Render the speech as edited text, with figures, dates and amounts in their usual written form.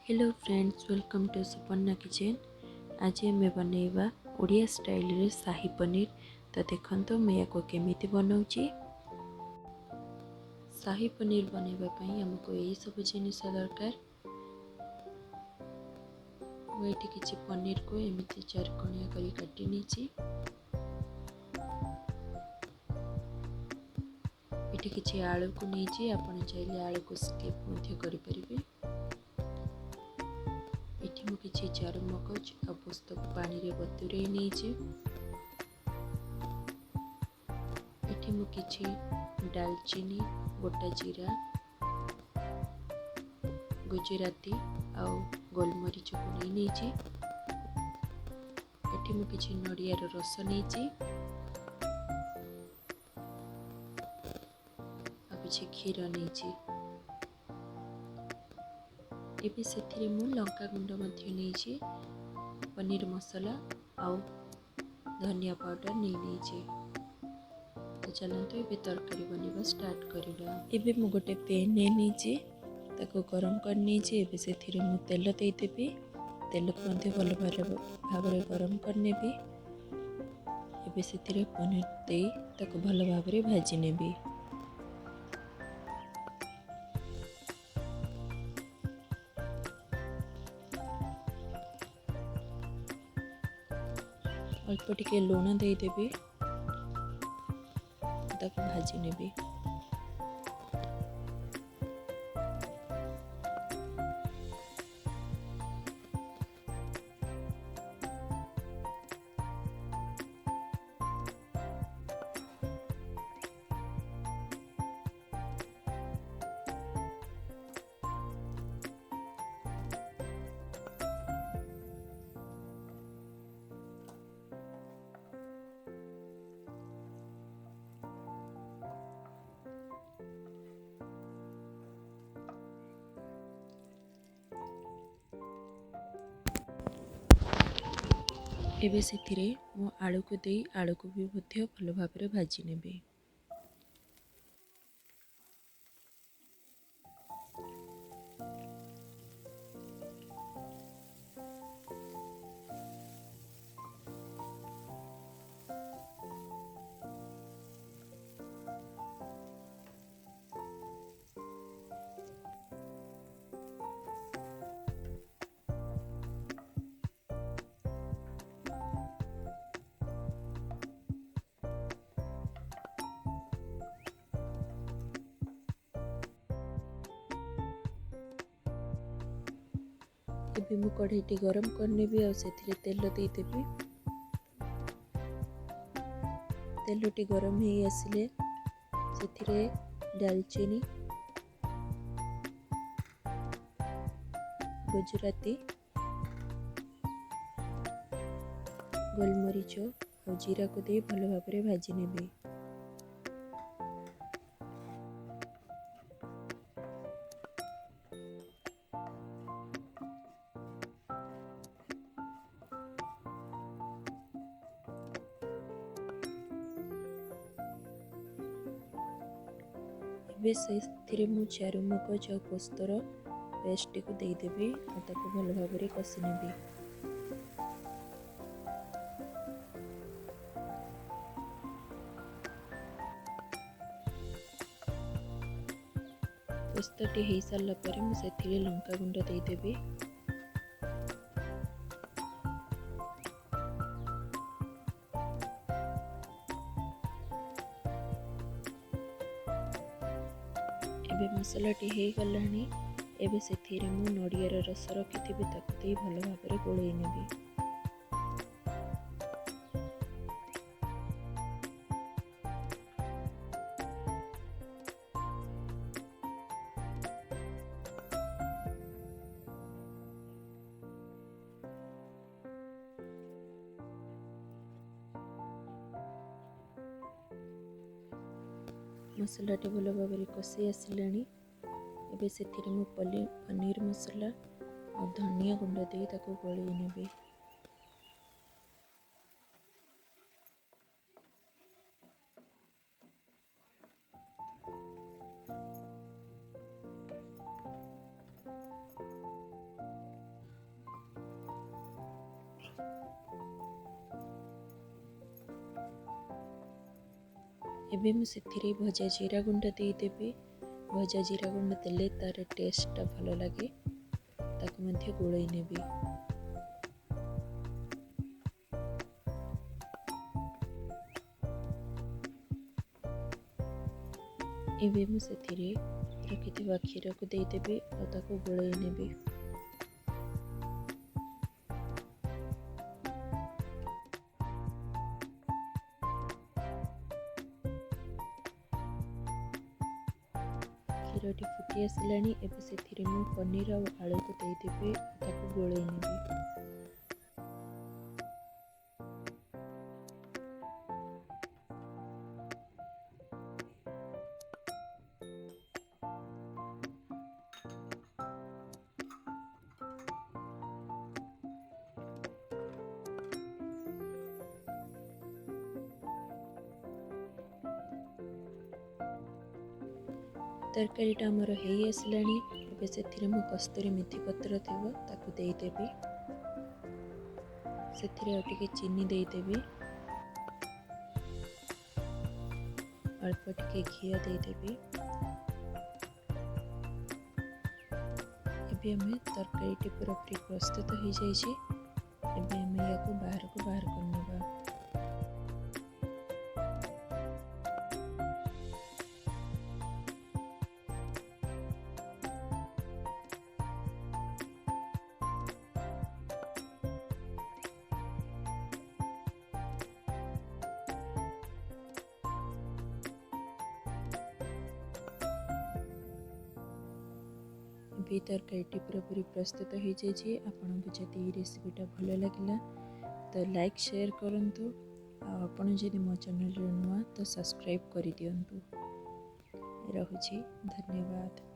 Hello friends, welcome to Suparna kitchen. आज आम बनइबा Odia style रे शाही पनीर। तो देखो मैं या केमिति बनाऊँगी। शाही पनीर बनइबा आमको यही सब जिनिस दरकार। मुझे किसी पनीर को एमती चारकणिया कर काटी नीची। ये किसी आलू को नहीं आपड़ चाहिए आलू को स्किप करें। एठी मु किछि चारुमगज आ पुस्तक पानी रे बतुरे नेछि। एठी मु किछि दालचीनी, गोटा जीरा, गुजराती आ गोलमरीच को नेछि। एठी मु किछि नडियार रस नेछि आ किछि क्षीर नेछि। एबे सेथिरे मु लंका गुंड मध्य नेछि, पनीर मसाला आउ धनिया पाउडर नेछि। तो चलते ये तरकारी बनवा स्टार्ट करिबा। एबे मु गोटे पैन नेछि, ताको गरम करनी। एबे सेथिरे मु तेल देदेबी। तेल को मध्य भल भाबरे गरम करनेबी। एबे सेथिरे पनीर दे ताको भल भाबरे भाजी नेबी। अल्प टिके लुण देदेबी, ताको भाजी नेबी। एबे सेथिरे मो आलू को दे आलू को भी मध्य भल भाबरे भाजी नेबी। एबे मु कढ़ाई गरम करनेबी आ सेथिरे तेल देदेबी। तेलटी गरम हो आसिले सेथिरे दालचीनी, गुजराती, गोलमरीच और जीरा को दे भल भाबरे भाजी नेबी। एबे सेथिरे मु चारुमगज और पोस्तर पेस्ट को देदेबी और ताको भल भाबरे कषि नेबी। पोस्तटी हो सारा पर मु सेथिरे लंका गुंड देदेबी। एबे मसलाटी हो गलानी। एबे सेथिरे मु नडियार रस रखिथिबि ताको दे भल भाबरे गोळेई नेबी। मसलाटी भल भाबरे कषि आसिलानी। एबे सेथिरे मु पनीर मसाला और धनिया गुंड दे ताको गोळेई नेबी। ଏବେ ମୁଁ ସେଥିରେ ଭଜା ଜିରା ଗୁଣ୍ଡ ଦେଇଦେବି। ଭଜା ଜିରା ଗୁଣ୍ଡ ଦେଲେ ତାର ଟେଷ୍ଟଟା ଭଲ ଲାଗେ। ତାକୁ ମଧ୍ୟ ଗୋଳେଇ ନେବି। ଏବେ ମୁଁ ସେଥିରେ ରଖିଥିବା କ୍ଷୀରକୁ ଦେଇଦେବି ଆଉ ତାକୁ ଗୋଳେଇ ନେବି। କ୍ଷୀରଟି ଫୁଟି ଆସିଲାଣି। ଏବେ ସେଥିରେ ମୁଁ ପନିର ଆଉ ଆଳୁକୁ ଦେଇଦେବି ଆଉ ତାକୁ ଗୋଳେଇ ନେବି। ତରକାରୀଟା ଆମର ହେଇ ଆସିଲାଣି। ଏବେ ସେଥିରେ ମୁଁ କସ୍ତୁରୀ ମେଥି ପତ୍ର ଥିବ ତାକୁ ଦେଇଦେବି। ସେଥିରେ ଆଉ ଟିକେ ଚିନି ଦେଇଦେବି। ଅଳ୍ପ ଟିକେ ଘିଅ ଦେଇଦେବି। ଏବେ ଆମେ ତରକାରୀଟି ପୁରାପୁରି ପ୍ରସ୍ତୁତ ହୋଇଯାଇଛି। ଏବେ ଆମେ ଏହାକୁ ବାହାରକୁ ବାହାର କରିନେବା। ଏବେ ତରକାରୀଟି ପୁରାପୁରି ପ୍ରସ୍ତୁତ ହୋଇଯାଇଛି। ଆପଣଙ୍କୁ ଯଦି ଏହି ରେସିପିଟା ଭଲ ଲାଗିଲା ତ ଲାଇକ୍ ସେୟାର କରନ୍ତୁ। ଆଉ ଆପଣ ଯଦି ମୋ ଚ୍ୟାନେଲରେ ନୂଆ ତ ସବସ୍କ୍ରାଇବ୍ କରିଦିଅନ୍ତୁ। ରହୁଛି, ଧନ୍ୟବାଦ।